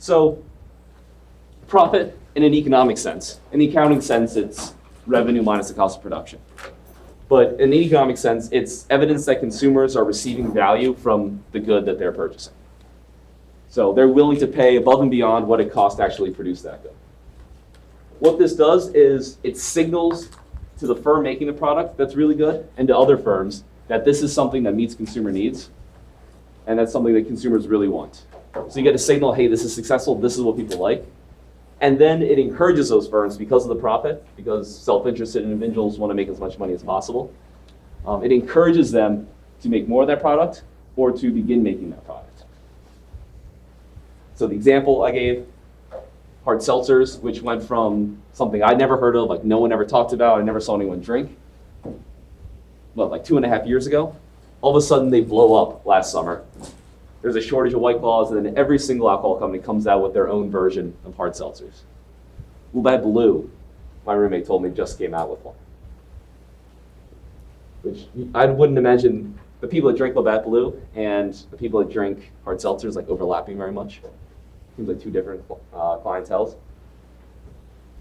So profit in an economic sense. In the accounting sense, it's revenue minus the cost of production. But in the economic sense, it's evidence that consumers are receiving value from the good that they're purchasing. So they're willing to pay above and beyond what it costs to actually produce that good. What this does is it signals to the firm making the product that's really good and to other firms that this is something that meets consumer needs and that's something that consumers really want. So you get a signal, hey, this is successful, this is what people like. And then it encourages those firms because of the profit, because self-interested individuals want to make as much money as possible. It encourages them to make more of that product or to begin making that product. So the example I gave, hard seltzers, which went from something I'd never heard of, like no one ever talked about, I never saw anyone drink, like 2.5 years ago. All of a sudden they blow up last summer. There's a shortage of White Claws, and then every single alcohol company comes out with their own version of hard seltzers. Labatt Blue, my roommate told me, just came out with one. Which I wouldn't imagine the people that drink Labatt Blue and the people that drink hard seltzers like overlapping very much. Seems like two different clienteles.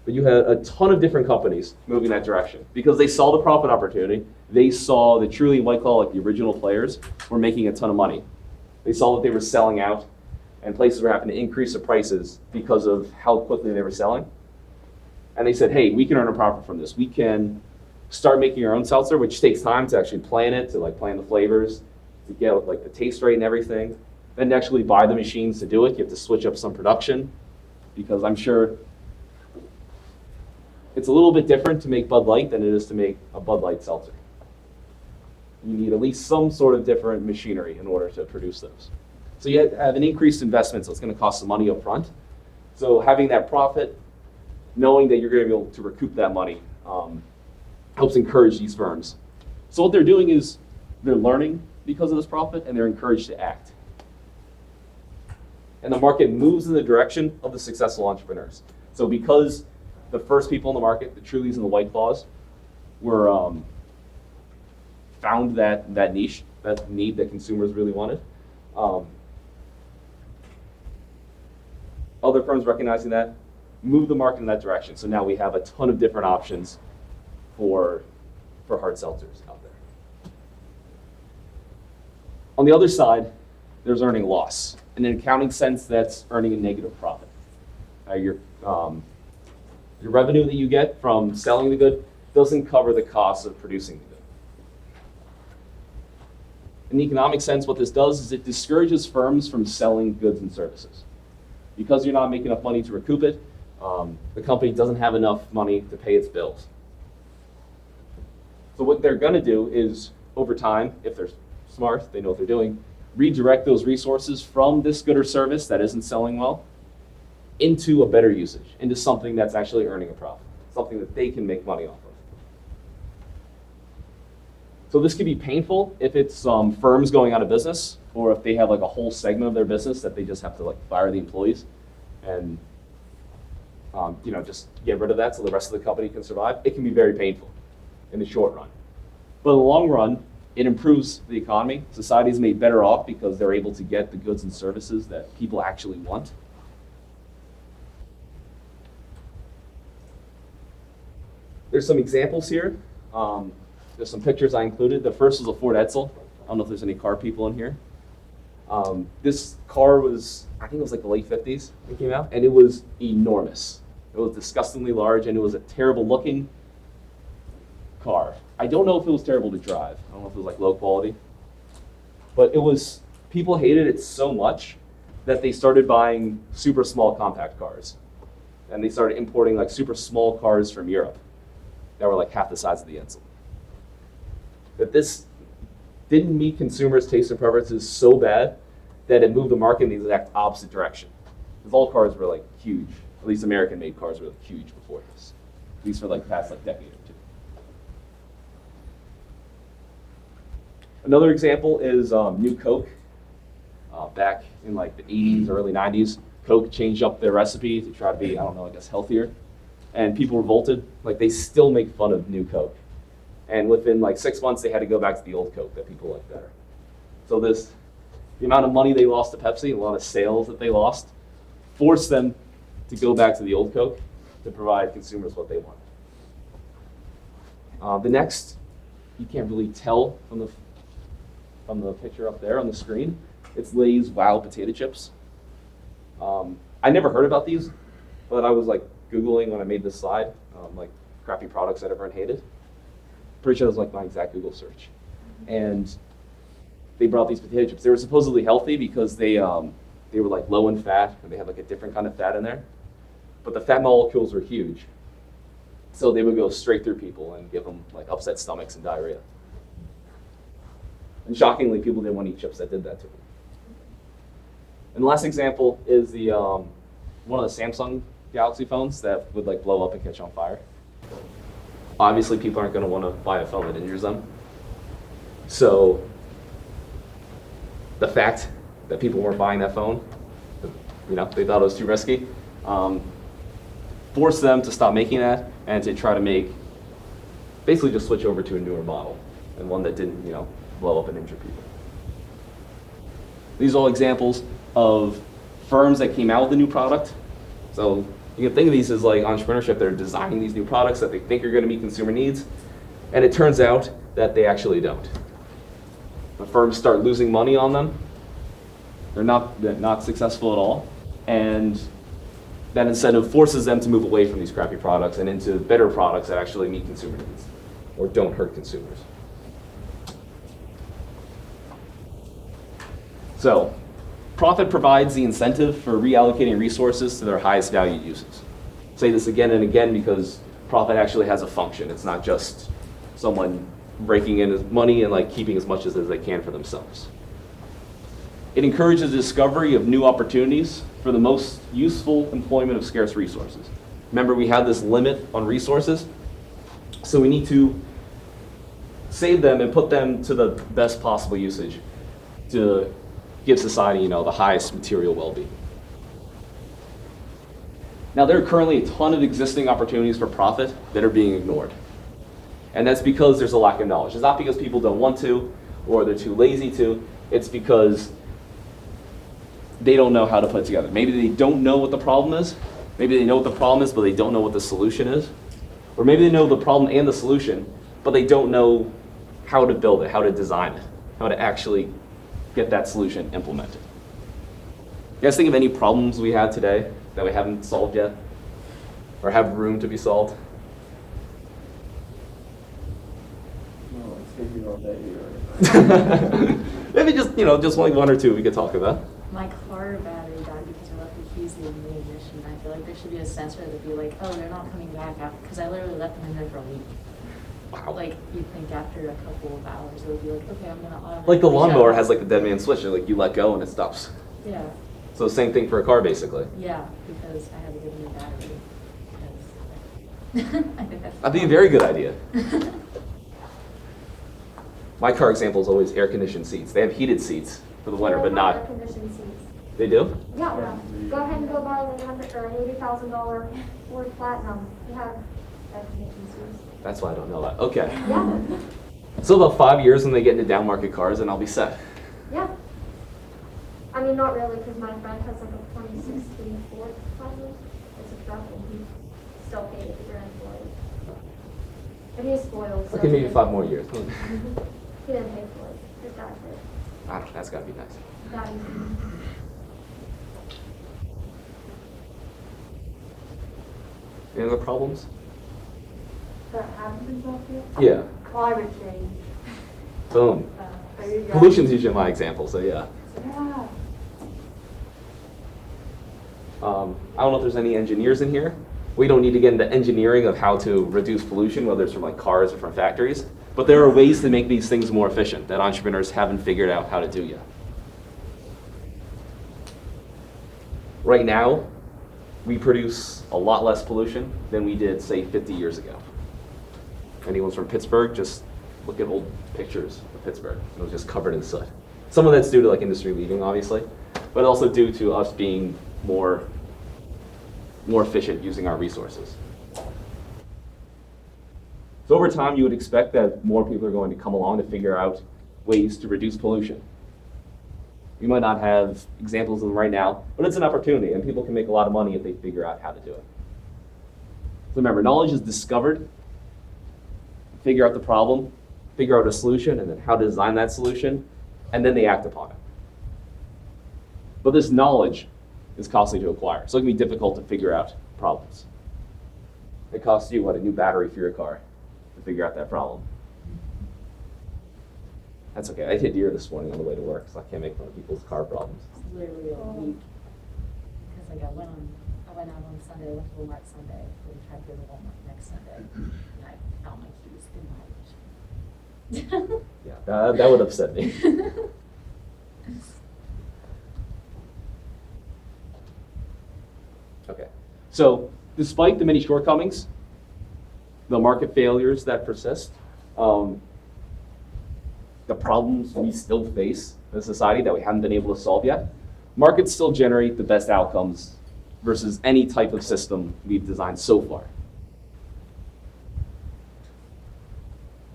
But you had a ton of different companies moving that direction because they saw the profit opportunity. They saw that Truly and White Claw, like the original players, were making a ton of money. They saw that they were selling out and places were having to increase the prices because of how quickly they were selling. And they said, hey, we can earn a profit from this. We can start making our own seltzer, which takes time to actually plan it, to like plan the flavors, to get like the taste rate and everything. Then to actually buy the machines to do it, you have to switch up some production because I'm sure it's a little bit different to make Bud Light than it is to make a Bud Light seltzer. You need at least some sort of different machinery in order to produce those. So you have an increased investment, so it's going to cost some money up front. So having that profit, knowing that you're going to be able to recoup that money, helps encourage these firms. So what they're doing is they're learning because of this profit, and they're encouraged to act. And the market moves in the direction of the successful entrepreneurs. So because the first people in the market, the Trulies and the White Claws, were found that niche, that need that consumers really wanted. Other firms recognizing that, move the market in that direction. So now we have a ton of different options for hard seltzers out there. On the other side, there's earning loss. In an accounting sense, that's earning a negative profit. Your revenue that you get from selling the good doesn't cover the cost of producing the good. In the economic sense, what this does is it discourages firms from selling goods and services. Because you're not making enough money to recoup it, the company doesn't have enough money to pay its bills. So what they're going to do is, over time, if they're smart, they know what they're doing, redirect those resources from this good or service that isn't selling well into a better usage, into something that's actually earning a profit, something that they can make money off of. So this could be painful if it's firms going out of business, or if they have like a whole segment of their business that they just have to like fire the employees and just get rid of that so the rest of the company can survive. It can be very painful in the short run. But in the long run, it improves the economy. Society is made better off because they're able to get the goods and services that people actually want. There's some examples here. There's some pictures I included. The first was a Ford Edsel. I don't know if there's any car people in here. This car was, I think it was like the late 50s it came out, and it was enormous. It was disgustingly large, and it was a terrible looking car. I don't know if it was terrible to drive. I don't know if it was like low quality. But people hated it so much that they started buying super small compact cars. And they started importing like super small cars from Europe that were like half the size of the Edsel. That this didn't meet consumers' taste and preferences so bad that it moved the market in the exact opposite direction. Because all cars were like huge. At least American-made cars were like huge before this. At least for like the past like decade or two. Another example is New Coke. Back in like the 80s, early 90s, Coke changed up their recipe to try to be, healthier. And people revolted. Like they still make fun of New Coke. And within like 6 months, they had to go back to the old Coke that people liked better. So the amount of money they lost to Pepsi, a lot of sales that they lost force them to go back to the old Coke to provide consumers what they want. The next, you can't really tell from the picture up there on the screen. It's Lay's Wow potato chips. I never heard about these, but I was like Googling when I made this slide, like crappy products that everyone hated. Pretty sure it was like my exact Google search. And they brought these potato chips. They were supposedly healthy because they were like low in fat, and they had like a different kind of fat in there. But the fat molecules were huge. So they would go straight through people and give them like upset stomachs and diarrhea. And shockingly, people didn't want to eat chips that did that to them. And the last example is the one of the Samsung Galaxy phones that would like blow up and catch on fire. Obviously, people aren't going to want to buy a phone that injures them. So the fact that people weren't buying that phone, they thought it was too risky, forced them to stop making that and to try to basically just switch over to a newer model and one that didn't, blow up and injure people. These are all examples of firms that came out with a new product. So you can think of these as like entrepreneurship. They're designing these new products that they think are going to meet consumer needs, and it turns out that they actually don't. The firms start losing money on them. They're not successful at all, and that incentive forces them to move away from these crappy products and into better products that actually meet consumer needs or don't hurt consumers. So, profit provides the incentive for reallocating resources to their highest value uses. I'll say this again and again because profit actually has a function. It's not just someone breaking in his money and like keeping as much as they can for themselves. It encourages the discovery of new opportunities for the most useful employment of scarce resources. Remember, we have this limit on resources, so we need to save them and put them to the best possible usage to give society, the highest material well-being. Now, there are currently a ton of existing opportunities for profit that are being ignored. And that's because there's a lack of knowledge. It's not because people don't want to or they're too lazy to. It's because they don't know how to put it together. Maybe they don't know what the problem is. Maybe they know what the problem is, but they don't know what the solution is. Or maybe they know the problem and the solution, but they don't know how to build it, how to design it, how to actually get that solution implemented. You guys think of any problems we have today that we haven't solved yet or have room to be solved? No, it's taking all day. Maybe just like one or two we could talk about. My car battery died because I left the keys in the ignition. I feel like there should be a sensor that'd be like, oh, they're not coming back out, because I literally left them in there for a week. Wow. Like, you'd think after a couple of hours, it would be like, okay, I'm gonna automatically Like the lawnmower shut has like the dead man switch, like you let go and it stops. Yeah, So same thing for a car, basically. yeah, because I had to get a new battery. Because I think that's. That'd be a very good idea. My car example is always air-conditioned seats. They have heated seats for the winter, but not. Air-conditioned seats. They do? Yeah, go ahead and go buy the $80,000 Ford Platinum. You have air-conditioned seats. That's why I don't know that. Okay. Yeah, So about 5 years when they get into down market cars, and I'll be set. yeah. I mean, not really, because my friend has like a 2016 Ford Platinum. It's a truck, and he still paid $8,000 for it. And he's spoiled. So Okay, maybe 5 more years. Mhm. He didn't pay for it. His dad did. Ah, that's gotta be nice. Daddy. Any other problems? That haven't been solved yet? Yeah. Climate change. Boom. There you go. Pollution's usually my example, so yeah. Yeah. I don't know if there's any engineers in here. We don't need to get into engineering of how to reduce pollution, whether it's from like cars or from factories. But there are ways to make these things more efficient that entrepreneurs haven't figured out how to do yet. Right now, we produce a lot less pollution than we did, say, 50 years ago. If anyone's from Pittsburgh, just look at old pictures of Pittsburgh. It was just covered in soot. Some of that's due to like industry leaving, obviously, but also due to us being more efficient using our resources. So over time, you would expect that more people are going to come along to figure out ways to reduce pollution. We might not have examples of them right now, but it's an opportunity, and people can make a lot of money if they figure out how to do it. So remember, knowledge is discovered, figure out the problem, figure out a solution, and then how to design that solution, and then they act upon it. But this knowledge is costly to acquire, so it can be difficult to figure out problems. It costs you, what, a new battery for your car to figure out that problem. That's okay. I hit deer this morning on the way to work, so I can't make fun of people's car problems. It's literally a week. Because like I went out on Sunday, I went to Walmart Sunday, we tried to go to Walmart next Sunday, and I found my keys in my Yeah, that would upset me. Okay, so despite the many shortcomings, the market failures that persist, the problems we still face as a society that we haven't been able to solve yet, markets still generate the best outcomes versus any type of system we've designed so far.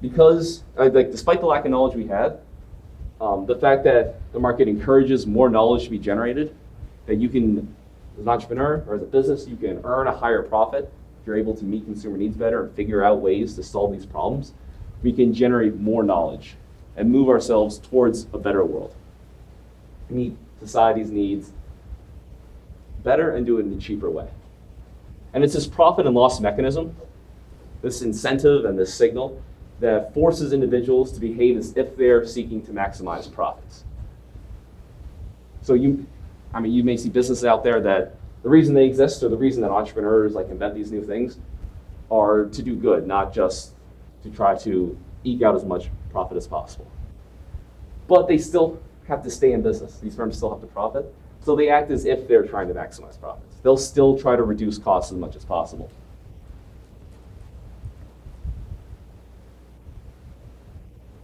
Because, despite the lack of knowledge we had, the fact that the market encourages more knowledge to be generated, that you can, as an entrepreneur or as a business, you can earn a higher profit if you're able to meet consumer needs better and figure out ways to solve these problems, we can generate more knowledge and move ourselves towards a better world. Meet society's needs better and do it in a cheaper way. And it's this profit and loss mechanism, this incentive and this signal that forces individuals to behave as if they're seeking to maximize profits. So you may see businesses out there that the reason they exist or the reason that entrepreneurs invent these new things are to do good, not just to try to eke out as much profit as possible. But they still have to stay in business. These firms still have to profit. So they act as if they're trying to maximize profits. They'll still try to reduce costs as much as possible.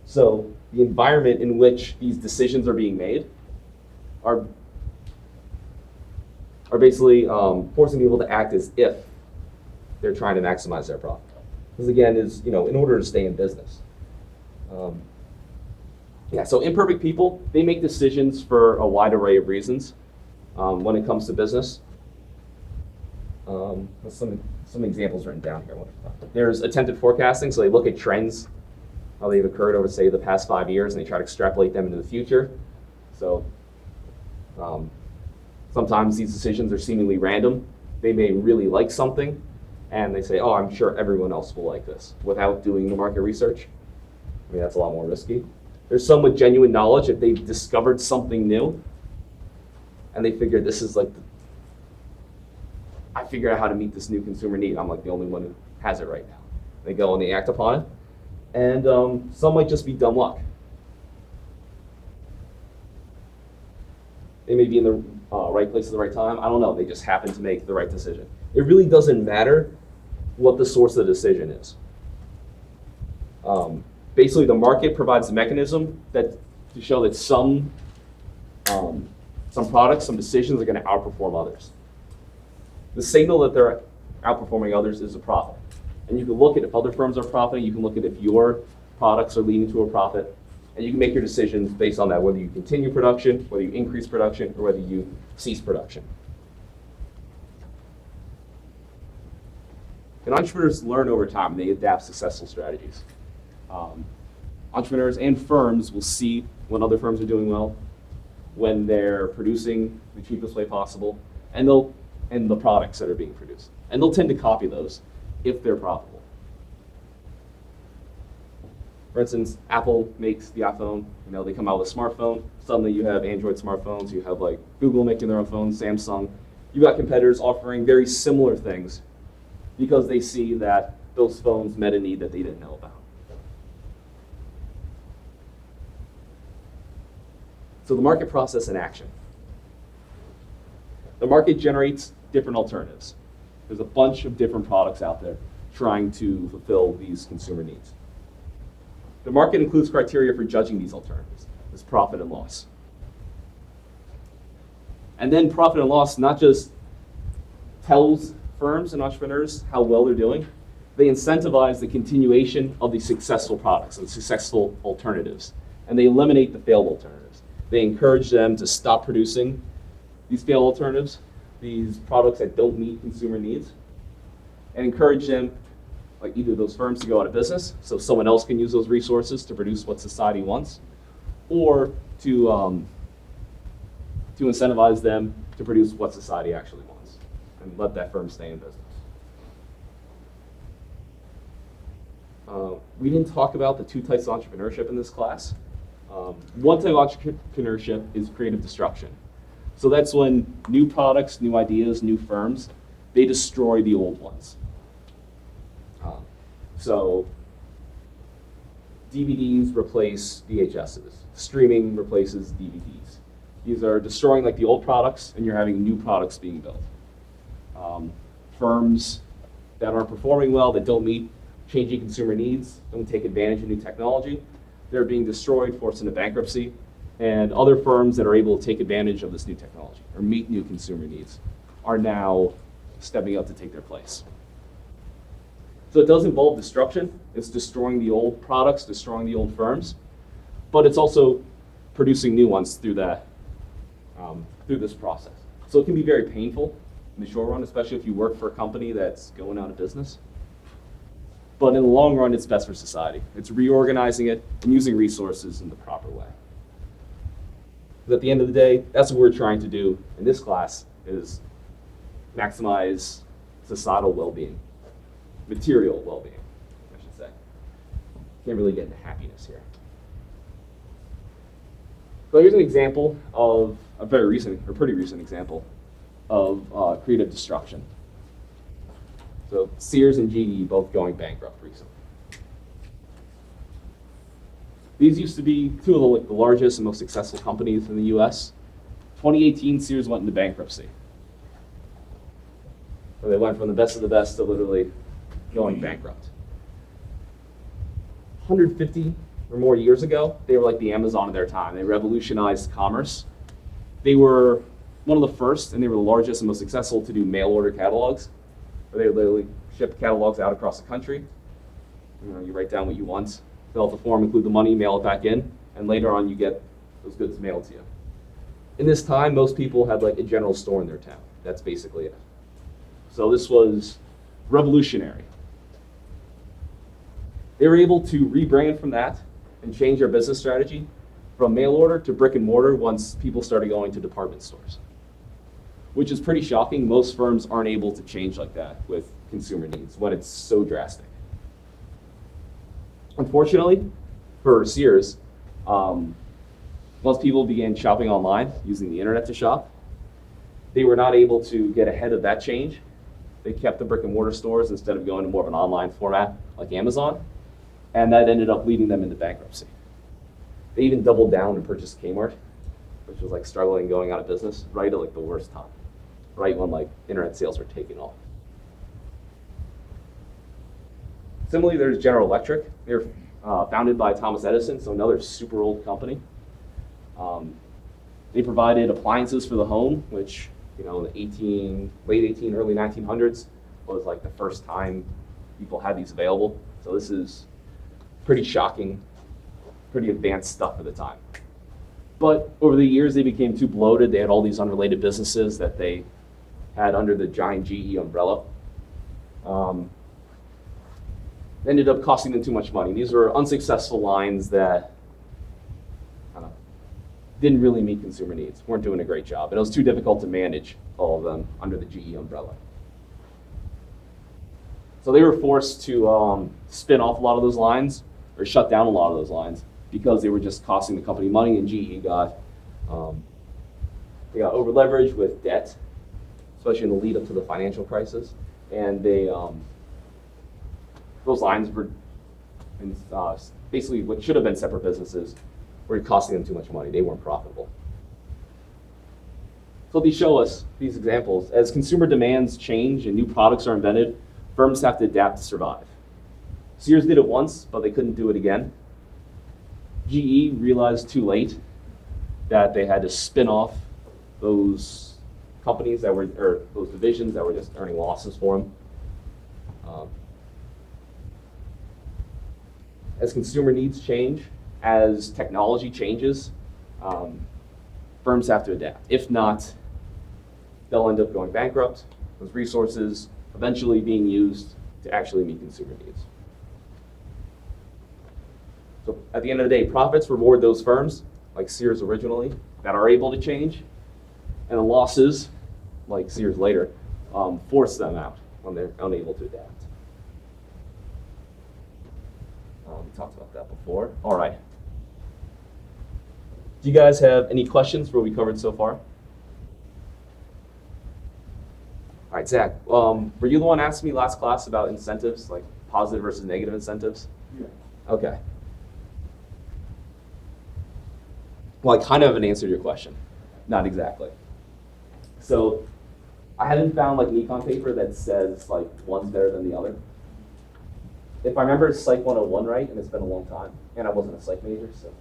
So the environment in which these decisions are being made are basically forcing people to act as if they're trying to maximize their profit. This again is, in order to stay in business. So imperfect people, they make decisions for a wide array of reasons when it comes to business. Some examples written down here. There's attempted forecasting, so they look at trends, how they've occurred over, say, the past 5 years, and they try to extrapolate them into the future. So sometimes these decisions are seemingly random. They may really like something, and they say, oh, I'm sure everyone else will like this, without doing the market research. That's a lot more risky. There's some with genuine knowledge that they've discovered something new, and they figure this is I figured out how to meet this new consumer need. I'm the only one who has it right now. They go and they act upon it. And some might just be dumb luck. They may be in the right place at the right time. I don't know. They just happen to make the right decision. It really doesn't matter what the source of the decision is. Basically, the market provides a mechanism to show that some products, some decisions are going to outperform others. The signal that they're outperforming others is a profit. And you can look at if other firms are profiting, you can look at if your products are leading to a profit, and you can make your decisions based on that, whether you continue production, whether you increase production, or whether you cease production. And entrepreneurs learn over time. They adapt successful strategies. Entrepreneurs and firms will see when other firms are doing well, when they're producing the cheapest way possible, and the products that are being produced. And they'll tend to copy those if they're profitable. For instance, Apple makes the iPhone. They come out with a smartphone. Suddenly you have Android smartphones. You have Google making their own phones, Samsung. You've got competitors offering very similar things because they see that those phones met a need that they didn't know about. So the market process in action. The market generates different alternatives. There's a bunch of different products out there trying to fulfill these consumer needs. The market includes criteria for judging these alternatives, as profit and loss. And then profit and loss not just tells firms and entrepreneurs how well they're doing, they incentivize the continuation of the successful products and successful alternatives, and they eliminate the failed alternatives. They encourage them to stop producing these failed alternatives, these products that don't meet consumer needs, and encourage them, like either those firms, to go out of business so someone else can use those resources to produce what society wants, or to incentivize them to produce what society actually wants and let that firm stay in business. We didn't talk about the two types of entrepreneurship in this class. One type of entrepreneurship is creative destruction. So that's when new products, new ideas, new firms, they destroy the old ones. So DVDs replace VHSs. Streaming replaces DVDs. These are destroying like the old products, and you're having new products being built. Firms that aren't performing well, that don't meet changing consumer needs, don't take advantage of new technology, they're being destroyed, forced into bankruptcy, and other firms that are able to take advantage of this new technology or meet new consumer needs are now stepping up to take their place. So it does involve destruction. It's destroying the old products, destroying the old firms, but it's also producing new ones through that, through this process. So it can be very painful in the short run, especially if you work for a company that's going out of business. But in the long run, it's best for society. It's reorganizing it and using resources in the proper way. But at the end of the day, that's what we're trying to do in this class, is maximize societal well-being, material well-being, I should say. Can't really get into happiness here. So here's an example of a very recent, or pretty recent example of creative destruction. So Sears and GE both going bankrupt recently. These used to be two of the largest and most successful companies in the US. 2018, Sears went into bankruptcy. So they went from the best of the best to literally going bankrupt. 150 or more years ago, they were like the Amazon of their time. They revolutionized commerce. They were one of the first, and they were the largest and most successful to do mail order catalogs. They literally ship catalogs out across the country. You write down what you want, fill out the form, include the money, mail it back in, and later on you get those goods mailed to you. In this time, most people had like a general store in their town. That's basically it. So this was revolutionary. They were able to rebrand from that and change their business strategy from mail order to brick and mortar once people started going to department stores, which is pretty shocking. Most firms aren't able to change like that with consumer needs when it's so drastic. Unfortunately, for Sears, once people began shopping online, using the internet to shop, they were not able to get ahead of that change. They kept the brick and mortar stores instead of going to more of an online format like Amazon, and that ended up leading them into bankruptcy. They even doubled down and purchased Kmart, which was like struggling, going out of business, right at like the worst time, right when like internet sales were taking off. Similarly, there's General Electric. They're founded by Thomas Edison, so another super old company. They provided appliances for the home, which in the late 18, early 1900s was like the first time people had these available. So this is pretty shocking, pretty advanced stuff at the time. But over the years, they became too bloated. They had all these unrelated businesses that they had under the giant GE umbrella. Ended up costing them too much money. These were unsuccessful lines that didn't really meet consumer needs, weren't doing a great job. And it was too difficult to manage all of them under the GE umbrella. So they were forced to spin off a lot of those lines or shut down a lot of those lines because they were just costing the company money, and GE got over leveraged with debt, especially in the lead up to the financial crisis. And they those lines were basically what should have been separate businesses were costing them too much money. They weren't profitable. So these show us, these examples, as consumer demands change and new products are invented, firms have to adapt to survive. Sears did it once, but they couldn't do it again. GE realized too late that they had to spin off those companies that were, or those divisions that were just earning losses for them. As consumer needs change, as technology changes, firms have to adapt. If not, they'll end up going bankrupt, those resources eventually being used to actually meet consumer needs. So at the end of the day, profits reward those firms, like Sears originally, that are able to change, and the losses, like Sears later, force them out when they're unable to adapt. We talked about that before. All right. Do you guys have any questions for what we covered so far? All right, Zach, were you the one asking me last class about incentives, like positive versus negative incentives? Yeah. Okay. Well, I kind of have an answer to your question. Not exactly. So I haven't found like an econ paper that says like one's better than the other. If I remember Psych 101 right, and it's been a long time, and I wasn't a psych major, so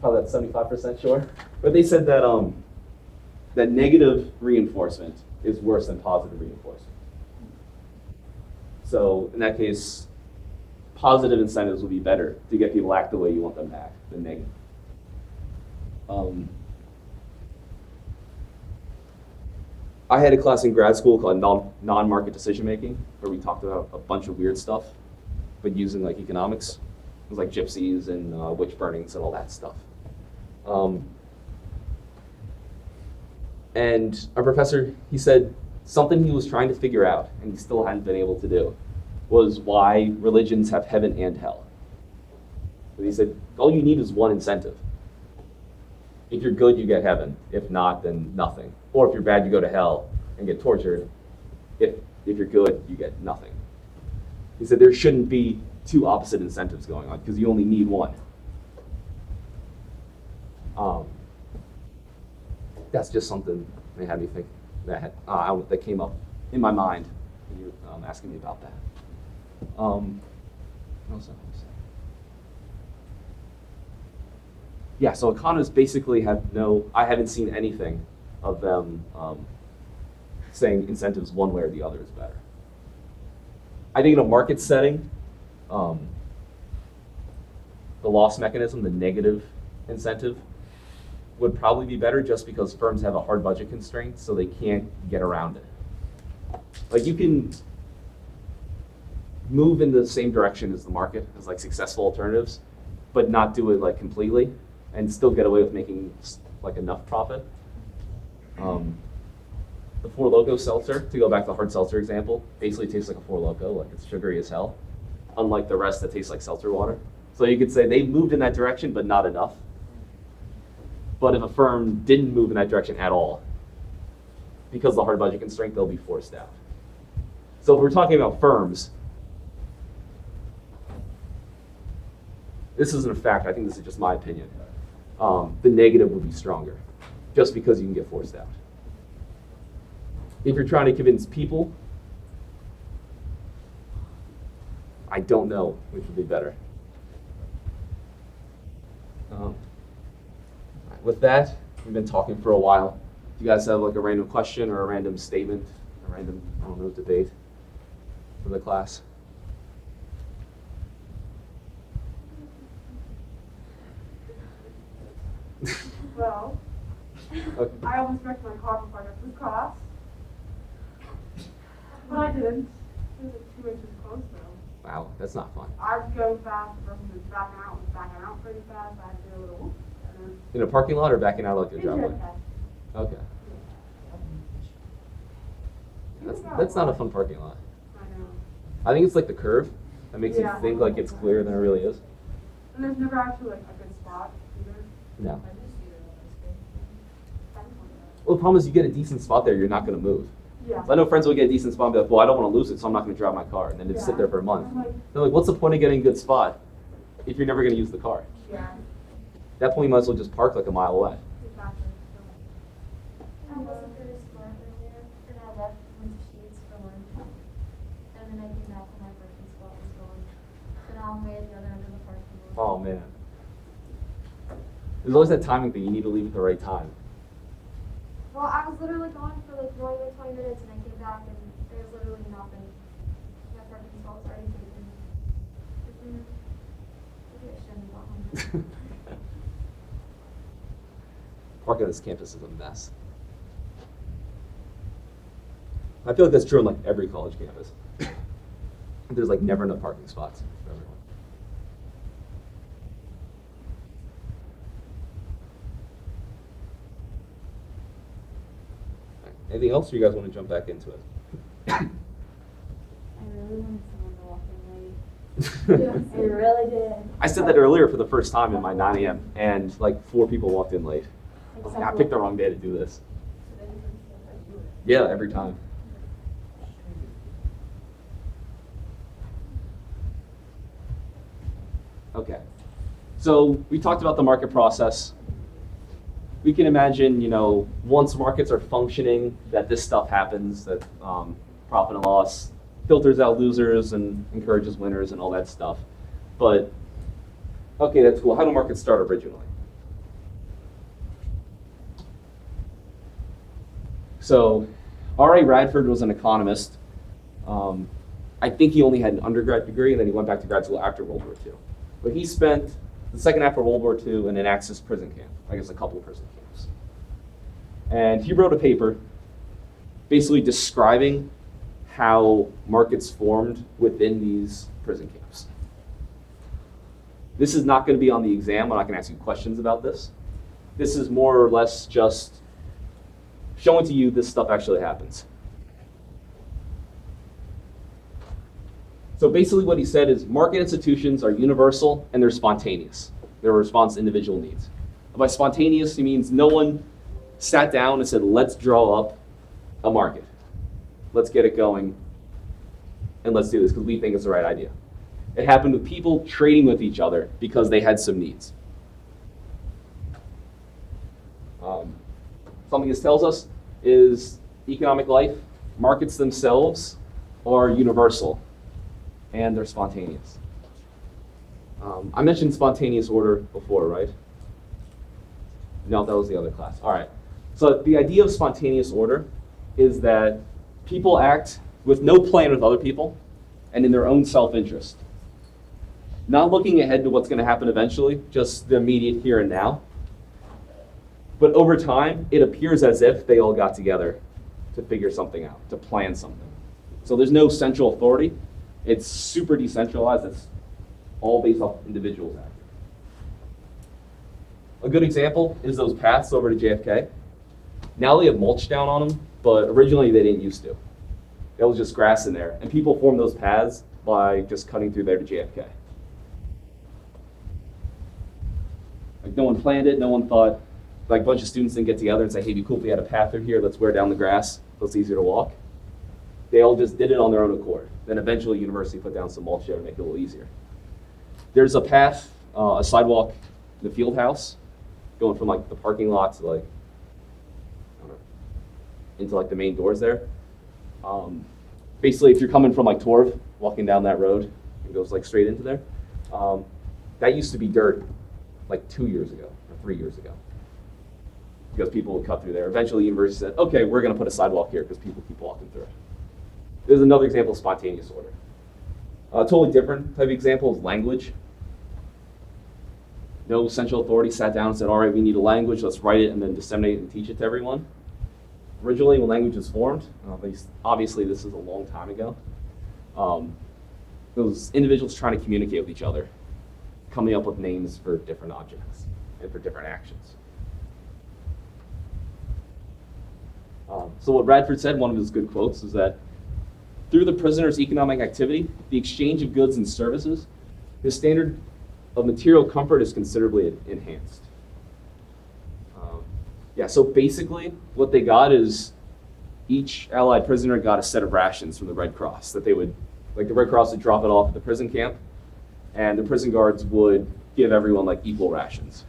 probably that's 75% sure. But they said that that negative reinforcement is worse than positive reinforcement. So in that case, positive incentives will be better to get people to act the way you want them to act than negative. I had a class in grad school called non-market decision making, where we talked about a bunch of weird stuff, but using like economics. It was like gypsies and witch burnings and all that stuff. And our professor, he said something he was trying to figure out, and he still hadn't been able to do, was why religions have heaven and hell. But he said, all you need is one incentive. If you're good, you get heaven. If not, then nothing. Or if you're bad, you go to hell and get tortured. If you're good, you get nothing. He said there shouldn't be two opposite incentives going on because you only need one. That's just something that had me think that came up in my mind when you were asking me about that. What else did I say? Yeah, so economists basically I haven't seen anything of them saying incentives one way or the other is better. I think in a market setting, the loss mechanism, the negative incentive, would probably be better just because firms have a hard budget constraint, so they can't get around it. Like you can move in the same direction as the market, as like successful alternatives, but not do it like completely, and still get away with making like enough profit. The Four Loko seltzer, to go back to the hard seltzer example, basically tastes like a Four Loko, like it's sugary as hell, unlike the rest that tastes like seltzer water. So you could say they've moved in that direction, but not enough. But if a firm didn't move in that direction at all, because of the hard budget constraint, they'll be forced out. So if we're talking about firms, this isn't a fact, I think this is just my opinion. The negative would be stronger, just because you can get forced out. If you're trying to convince people, I don't know which would be better. With that, we've been talking for a while. Do you guys have like a random question or a random statement, a random, I don't know, debate for the class? Well, Okay. I almost wrecked my car before I got to the class. But I didn't. It was like 2 inches close though. Wow, that's not fun. I'd go fast, the person was backing out pretty fast. I had to do a little whoop. And then In a parking lot or backing out like your into driveway? a cat. Okay. That's not a fun parking lot. I know. I think it's like the curve that makes Yeah. you think like it's clearer than it really is. And there's never actually like a good spot either. No. Well, the problem is you get a decent spot there, you're not going to move. Yeah. So I know friends will get a decent spot and be like, well, I don't want to lose it, so I'm not going to drive my car. And then just sit there for a month. I'm like, They're like, what's the point of getting a good spot if you're never going to use the car? yeah, At that point, you might as well just park like a mile away. exactly. I wasn't very smart earlier, and I left with sheets for lunch. And then I came back and my parking spot was gone. So now I'm way at the other end of the parking lot. Oh, man. There's always that timing thing. You need to leave at the right time. Well, I was literally gone for like more than 20 minutes, and I came back and there was literally nothing. My parking spot was already taken. Maybe I shouldn't have gone home. Parking on this campus is a mess. I feel like that's true on like every college campus. There's like never enough parking spots for everyone. Anything else, or you guys want to jump back into it? I really wanted someone to walk in late. I really did. I said that earlier for the first time in my 9 a.m. and like 4 people walked in late. I was like, I picked the wrong day to do this. Yeah, every time. Okay, so we talked about the market process. We can imagine, once markets are functioning, that this stuff happens, that profit and loss filters out losers and encourages winners and all that stuff. But, okay, that's cool. How do markets start originally? So, R.A. Radford was an economist. I think he only had an undergrad degree, and then he went back to grad school after World War II. But he spent the second half of World War II in an Axis prison camp, I guess a couple of prison camps. And he wrote a paper basically describing how markets formed within these prison camps. This is not going to be on the exam. I'm not going to ask you questions about this. This is more or less just showing to you this stuff actually happens. So basically what he said is market institutions are universal and they're spontaneous. They're a response to individual needs. By spontaneous, he means no one sat down and said, let's draw up a market. Let's get it going and let's do this because we think it's the right idea. It happened with people trading with each other because they had some needs. Something this tells us is economic life, markets themselves are universal and they're spontaneous. I mentioned spontaneous order before, right? No, that was the other class. All right. So the idea of spontaneous order is that people act with no plan with other people and in their own self-interest. Not looking ahead to what's going to happen eventually, just the immediate here and now. But over time, it appears as if they all got together to figure something out, to plan something. So there's no central authority. It's super decentralized. It's all based off individuals acting. A good example is those paths over to JFK. Now they have mulch down on them, but originally they didn't used to. There was just grass in there, and people formed those paths by just cutting through there to JFK. Like no one planned it, no one thought, like a bunch of students didn't get together and say, hey, it'd be cool if we had a path through here, let's wear down the grass, so it's easier to walk. They all just did it on their own accord. Then eventually university put down some mulch there to make it a little easier. There's a path, a sidewalk in the field house, going from like the parking lot to like, I don't know, into like the main doors there. Basically, if you're coming from like Torv, walking down that road, it goes like straight into there. That used to be dirt like 2 years ago or 3 years ago because people would cut through there. Eventually, the university said, okay, we're going to put a sidewalk here because people keep walking through it. There's another example of spontaneous order. A totally different type of example is language. No central authority sat down and said, all right, we need a language, let's write it and then disseminate it and teach it to everyone. Originally, when language was formed, obviously this is a long time ago, those individuals trying to communicate with each other, coming up with names for different objects and for different actions. So what Radford said, one of his good quotes, is that through the prisoner's economic activity, the exchange of goods and services, his standard of material comfort is considerably enhanced. So basically what they got is each Allied prisoner got a set of rations from the Red Cross that they would, like the Red Cross would drop it off at the prison camp, and the prison guards would give everyone like equal rations.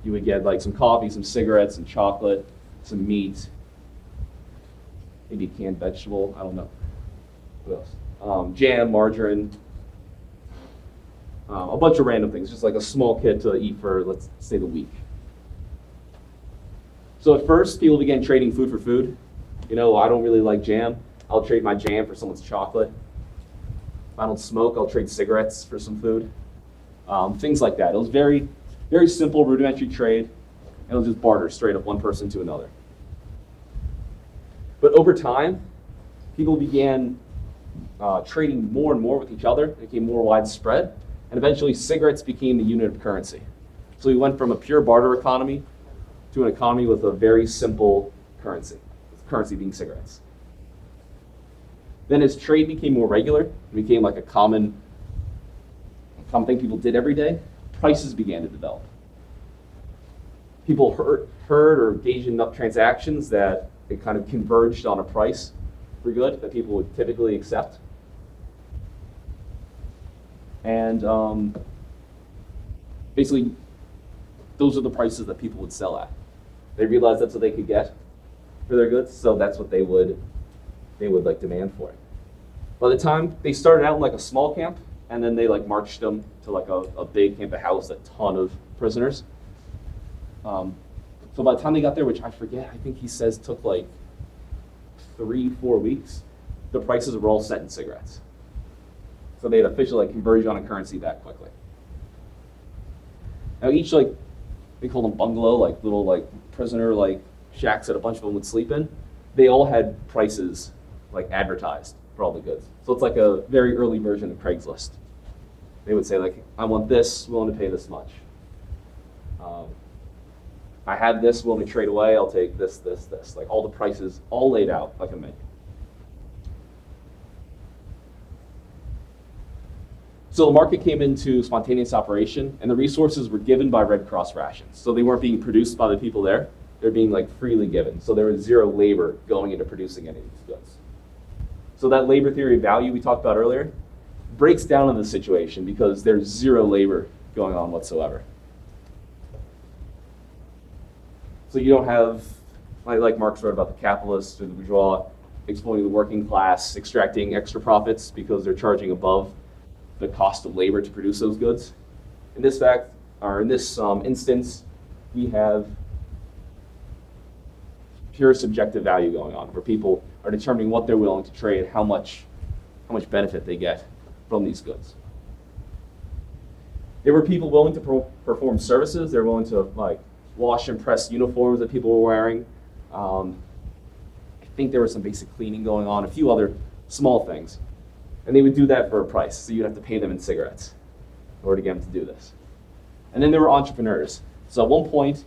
You would get like some coffee, some cigarettes, some chocolate, some meat, maybe a canned vegetable, I don't know. What else? Jam, margarine, a bunch of random things, just like a small kit to eat for, let's say, the week. So at first, people began trading food for food. I don't really like jam. I'll trade my jam for someone's chocolate. If I don't smoke, I'll trade cigarettes for some food. Things like that. It was very, very simple, rudimentary trade. And it'll just barter straight up one person to another. But over time, people began trading more and more with each other. It became more widespread. And eventually, cigarettes became the unit of currency. So we went from a pure barter economy to an economy with a very simple currency, with currency being cigarettes. Then as trade became more regular, it became like a common thing people did every day, prices began to develop. People heard or engaged in enough transactions that it kind of converged on a price for good that people would typically accept. And basically, those are the prices that people would sell at. They realized that's what they could get for their goods, so that's what they would like demand for it. By the time they started out in like a small camp, and then they like marched them to like a big camp that housed a ton of prisoners. So by the time they got there, which I forget, I think he says took like 3-4 weeks, the prices were all set in cigarettes. So they had officially like converged on a currency that quickly. Now each like, they call them bungalow, like little like prisoner like shacks that a bunch of them would sleep in, they all had prices like advertised for all the goods. So it's like a very early version of Craigslist. They would say like, I want this, willing to pay this much. I have this, willing to trade away, I'll take this, this, this. Like all the prices, all laid out like a menu. So the market came into spontaneous operation, and the resources were given by Red Cross rations. So they weren't being produced by the people there, they're being like freely given. So there was zero labor going into producing any of these goods. So that labor theory of value we talked about earlier breaks down in this situation because there's zero labor going on whatsoever. So you don't have, like Marx wrote about the capitalists or the bourgeois, exploiting the working class, extracting extra profits because they're charging above the cost of labor to produce those goods. In this instance, we have pure subjective value going on, where people are determining what they're willing to trade, how much benefit they get from these goods. There were people willing to perform services. They were willing to like wash and press uniforms that people were wearing. I think there was some basic cleaning going on, a few other small things. And they would do that for a price, so you'd have to pay them in cigarettes in order to get them to do this. And then there were entrepreneurs. So at one point,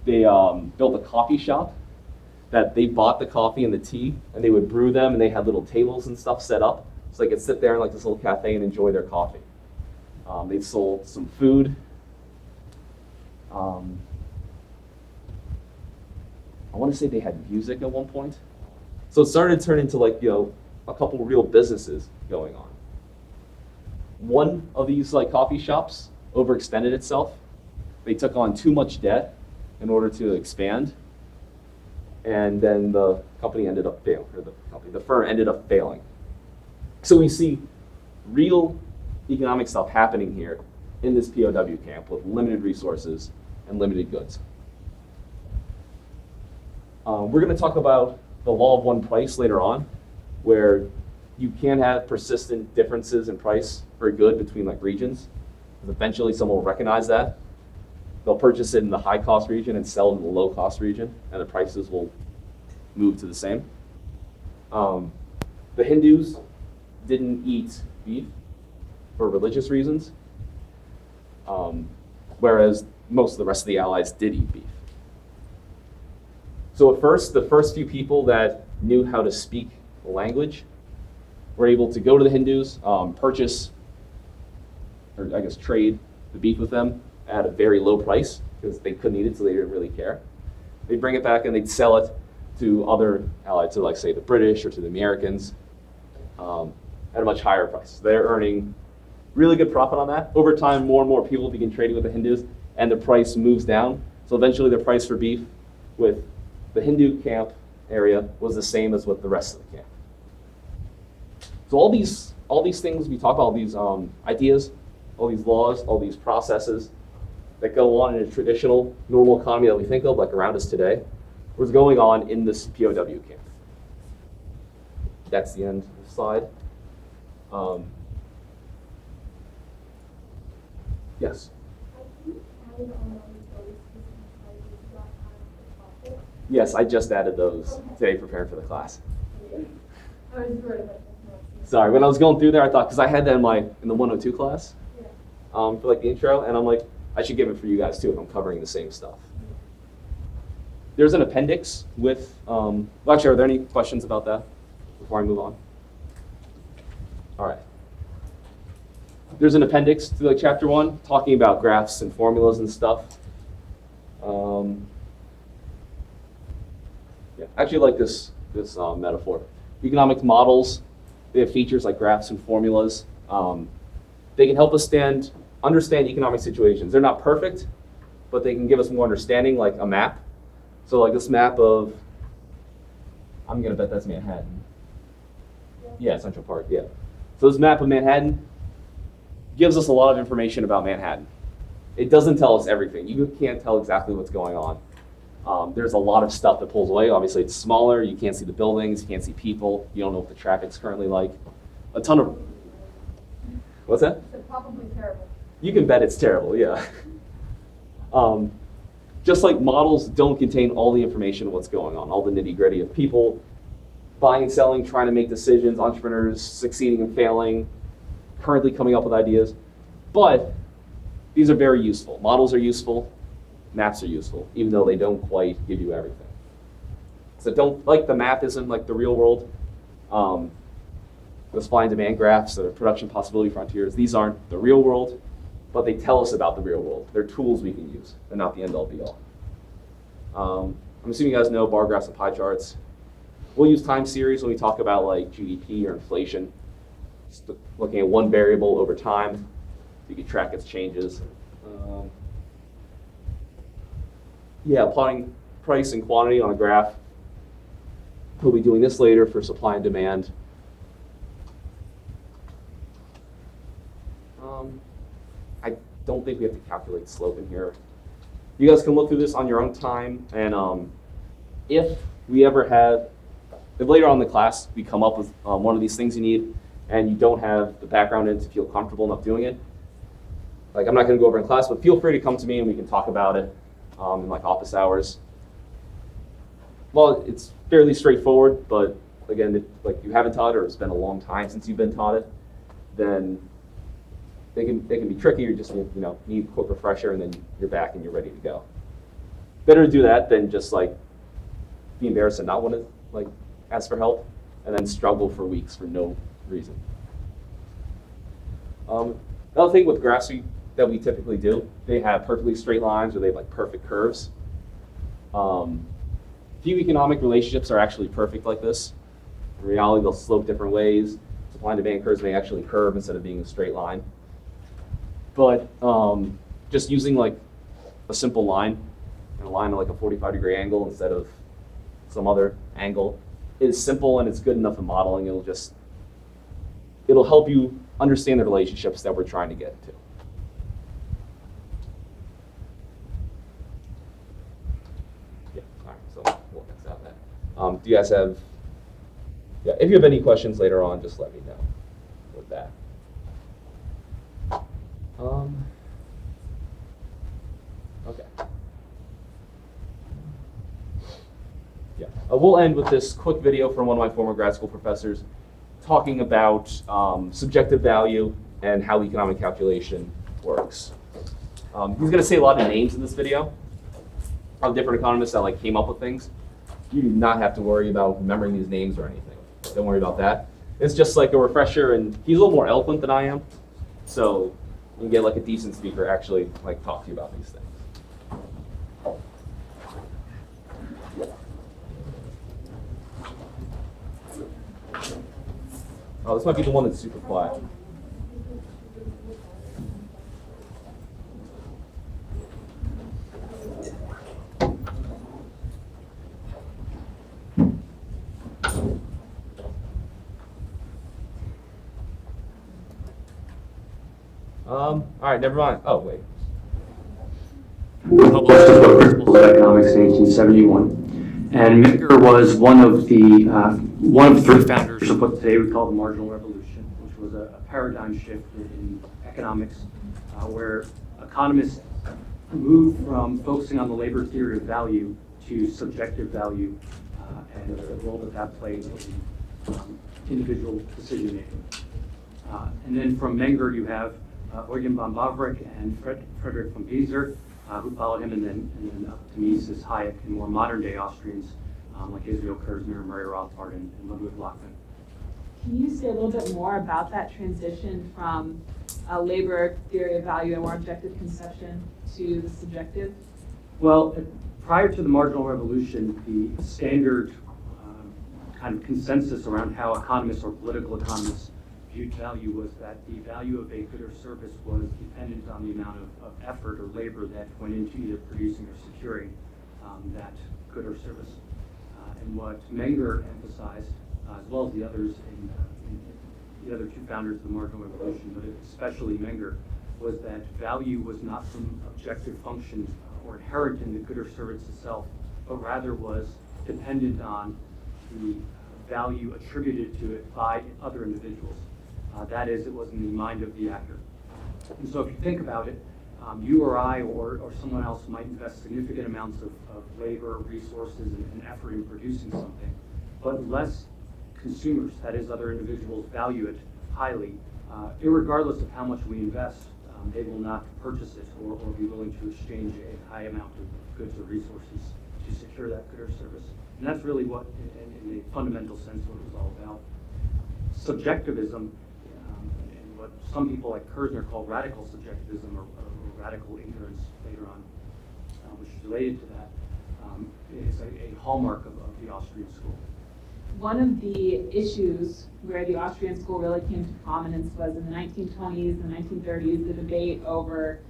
they built a coffee shop that they bought the coffee and the tea, and they would brew them, and they had little tables and stuff set up, so they could sit there in like this little cafe and enjoy their coffee. They sold some food. I want to say they had music at one point. So it started to turn into like, a couple real businesses going on. One of these like coffee shops overextended itself. They took on too much debt in order to expand. And then the company ended up failing, or the firm ended up failing. So we see real economic stuff happening here in this POW camp with limited resources and limited goods. We're going to talk about the law of one price later on, where you can have persistent differences in price for a good between like regions. Eventually someone will recognize that. They'll purchase it in the high cost region and sell it in the low cost region, and the prices will move to the same. The Hindus didn't eat beef for religious reasons, whereas most of the rest of the allies did eat beef. So at first, the first few people that knew how to speak the language were able to go to the Hindus, purchase, or I guess trade the beef with them at a very low price because they couldn't eat it, so they didn't really care. They'd bring it back and they'd sell it to other allies, to like say the British or to the Americans, at a much higher price. They're earning really good profit on that. Over time, more and more people begin trading with the Hindus, and the price moves down. So eventually, the price for beef with the Hindu camp area was the same as with the rest of the camp. So all these things we talk about, all these ideas, all these laws, all these processes that go on in a traditional, normal economy that we think of, like around us today, was going on in this POW camp. That's the end of the slide. Yes? I think adding on those business ideas as well, Yes, I just added those today preparing for the class. I was worried about that. Sorry, when I was going through there, I thought, because I had that in the 102 class for like the intro, and I'm like, I should give it for you guys too if I'm covering the same stuff. There's an appendix with, well, actually, are there any questions about that before I move on? All right. There's an appendix to like chapter 1 talking about graphs and formulas and stuff. Yeah, I actually like this metaphor. Economic models, they have features like graphs and formulas. They can help us understand economic situations. They're not perfect, but they can give us more understanding, like a map. So like this map of, I'm gonna bet that's Manhattan. Yeah, Central Park, yeah. So this map of Manhattan gives us a lot of information about Manhattan. It doesn't tell us everything. You can't tell exactly what's going on. There's a lot of stuff that pulls away. Obviously, it's smaller. You can't see the buildings. You can't see people. You don't know what the traffic's currently like. A ton of... What's that? It's probably terrible. You can bet it's terrible, yeah. Just like models don't contain all the information of what's going on, all the nitty-gritty of people buying and selling, trying to make decisions, entrepreneurs succeeding and failing, currently coming up with ideas. But these are very useful. Models are useful. Maps are useful, even though they don't quite give you everything. So don't, like the map isn't like the real world. The supply and demand graphs, the production possibility frontiers, these aren't the real world, but they tell us about the real world. They're tools we can use. They're not the end all be all. I'm assuming you guys know bar graphs and pie charts. We'll use time series when we talk about like GDP or inflation. Just looking at one variable over time, you can track its changes. Yeah, plotting price and quantity on a graph. We'll be doing this later for supply and demand. I don't think we have to calculate slope in here. You guys can look through this on your own time, and if later on in the class we come up with one of these things you need, and you don't have the background in to feel comfortable enough doing it, like I'm not going to go over in class, but feel free to come to me and we can talk about it in like office hours. Well, it's fairly straightforward, but again, if like you haven't taught it or it's been a long time since you've been taught it, then they can be tricky. You just need a quick refresher, and then you're back and you're ready to go. Better to do that than just like be embarrassed and not want to like ask for help, and then struggle for weeks for no reason. Another thing with graphs that we typically do, they have perfectly straight lines or they have like perfect curves. Few economic relationships are actually perfect like this. In reality, they'll slope different ways. Supply and demand curves may actually curve instead of being a straight line. But just using like a simple line, and a line at like a 45-degree angle instead of some other angle, is simple and it's good enough in modeling. It'll help you understand the relationships that we're trying to get to. Yeah, all right, so we'll X out that. Do you guys have, if you have any questions later on, just let me know with that. Okay. Yeah, we'll end with this quick video from one of my former grad school professors talking about subjective value and how economic calculation works. He's going to say a lot of names in this video of different economists that like came up with things. You do not have to worry about remembering these names or anything. Don't worry about that. It's just like a refresher, and he's a little more eloquent than I am, so you can get like a decent speaker actually like talk to you about these things. Oh, this might be the one that's super quiet. All right, never mind. Oh, wait. Published his book Principles of Economics in 1871, and Meeker was one of the three founders of what today we call the marginal revolution, which was a paradigm shift in economics, where economists moved from focusing on the labor theory of value to subjective value and the role that that plays in individual decision making. And then from Menger, you have Eugen von Bavarick and Frederick von Pieser, who followed him, and then up to Mises, Hayek, and more modern day Austrians like Israel Kirzner, Murray Rothbard, and Ludwig Lochmann. Can you say a little bit more about that transition from a labor theory of value and more objective conception to the subjective? Well, prior to the marginal revolution, the standard kind of consensus around how economists or political economists viewed value was that the value of a good or service was dependent on the amount of effort or labor that went into either producing or securing that good or service. And what Menger emphasized, as well as the others the other two founders of the marginal revolution, but especially Menger, was that value was not some objective function or inherent in the good or service itself, but rather was dependent on the value attributed to it by other individuals. That is, it was in the mind of the actor. And so if you think about it, you or I or someone else might invest significant amounts of labor, resources, and effort in producing something, but less consumers, that is, other individuals, value it highly. Irregardless of how much we invest, they will not purchase it or be willing to exchange a high amount of goods or resources to secure that good or service. And that's really what, in a fundamental sense, what it was all about. Subjectivism, and what some people like Kirzner call radical subjectivism or radical ignorance later on, which is related to that, is a hallmark of the Austrian school. One of the issues where the Austrian school really came to prominence was in the 1920s and 1930s, the debate over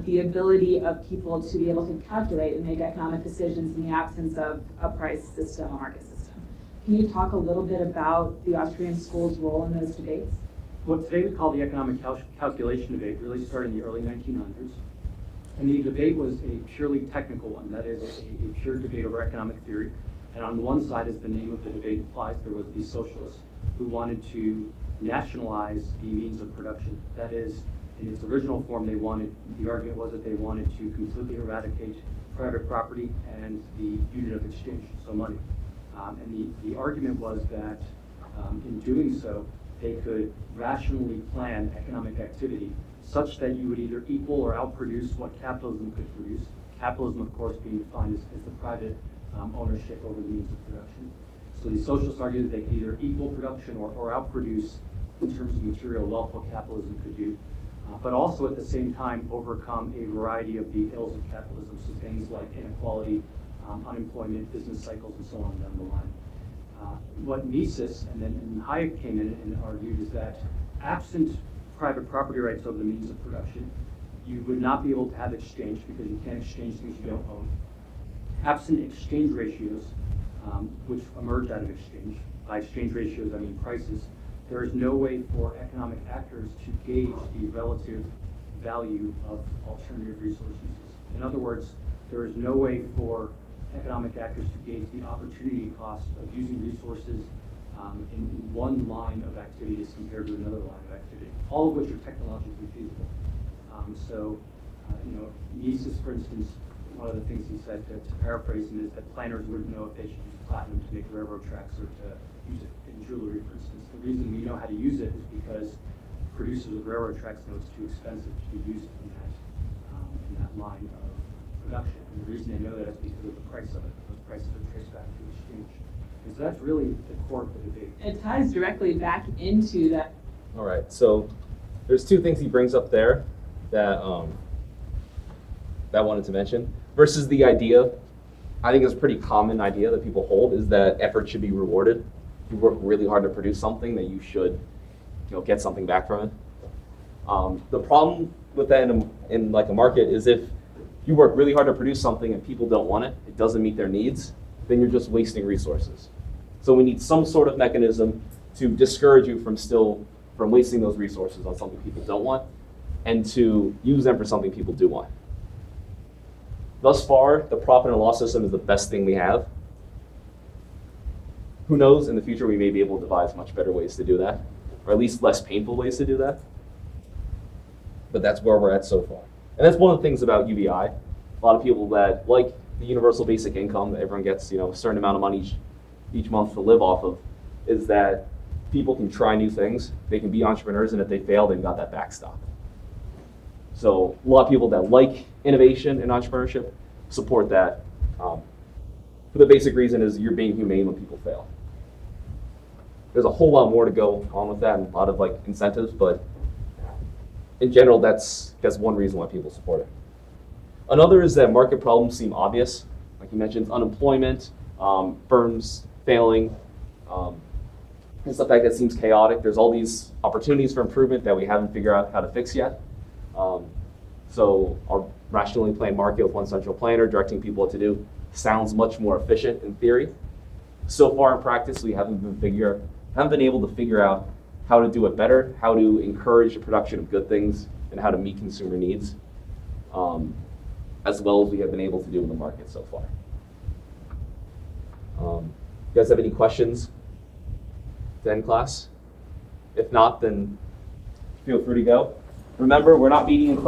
the ability of people to be able to calculate and make economic decisions in the absence of a price system, a market system. Can you talk a little bit about the Austrian school's role in those debates? What today we call the economic calculation debate really started in the early 1900s. And the debate was a purely technical one, that is a pure debate over economic theory. And on one side, as the name of the debate implies, there was the socialists who wanted to nationalize the means of production. That is, in its original form, the argument was that they wanted to completely eradicate private property and the unit of exchange, so money. And the argument was that in doing so, they could rationally plan economic activity such that you would either equal or outproduce what capitalism could produce. Capitalism, of course, being defined as the private ownership over the means of production. So the socialists argued that they could either equal production or outproduce in terms of material wealth what capitalism could do, but also at the same time overcome a variety of the ills of capitalism, so things like inequality, unemployment, business cycles, and so on down the line. What Mises and then Hayek came in and argued is that absent private property rights over the means of production, you would not be able to have exchange because you can't exchange things you don't own. Absent exchange ratios, which emerge out of exchange, by exchange ratios I mean prices, there is no way for economic actors to gauge the relative value of alternative resources. In other words, there is no way for economic actors to gauge the opportunity cost of using resources in one line of activity as compared to another line of activity, all of which are technologically feasible. Mises, for instance, one of the things he said, to paraphrase him, is that planners wouldn't know if they should use platinum to make railroad tracks or to use it in jewelry, for instance. The reason we know how to use it is because producers of railroad tracks know it's too expensive to be used in that line of production. And the reason they know that is because of the price of it. Those prices are traced back to exchange. And so that's really the core of the debate. It ties directly back into that. All right, so there's two things he brings up there that I wanted to mention. Versus the idea, I think it's a pretty common idea that people hold, is that effort should be rewarded. If you work really hard to produce something, that you should, get something back from it. The problem with that in like a market is if you work really hard to produce something and people don't want it, it doesn't meet their needs, then you're just wasting resources. So we need some sort of mechanism to discourage you from wasting those resources on something people don't want, and to use them for something people do want. Thus far, the profit and loss system is the best thing we have. Who knows, in the future we may be able to devise much better ways to do that, or at least less painful ways to do that. But that's where we're at so far. And that's one of the things about UBI. A lot of people that like the universal basic income that everyone gets, a certain amount of money each month to live off of, is that people can try new things, they can be entrepreneurs, and if they fail, they've got that backstop. So a lot of people that like innovation and entrepreneurship support that. For the basic reason is you're being humane when people fail. There's a whole lot more to go on with that, and a lot of incentives, but in general, that's one reason why people support it. Another is that market problems seem obvious. Like you mentioned, unemployment, firms failing, and stuff like that seems chaotic. There's all these opportunities for improvement that we haven't figured out how to fix yet. So our rationally planned market with one central planner directing people what to do sounds much more efficient in theory. So far in practice, we haven't been able to figure out how to do it better, how to encourage the production of good things, and how to meet consumer needs, as well as we have been able to do in the market so far. You guys have any questions to end class? If not, then feel free to go. Remember, we're not meeting in class.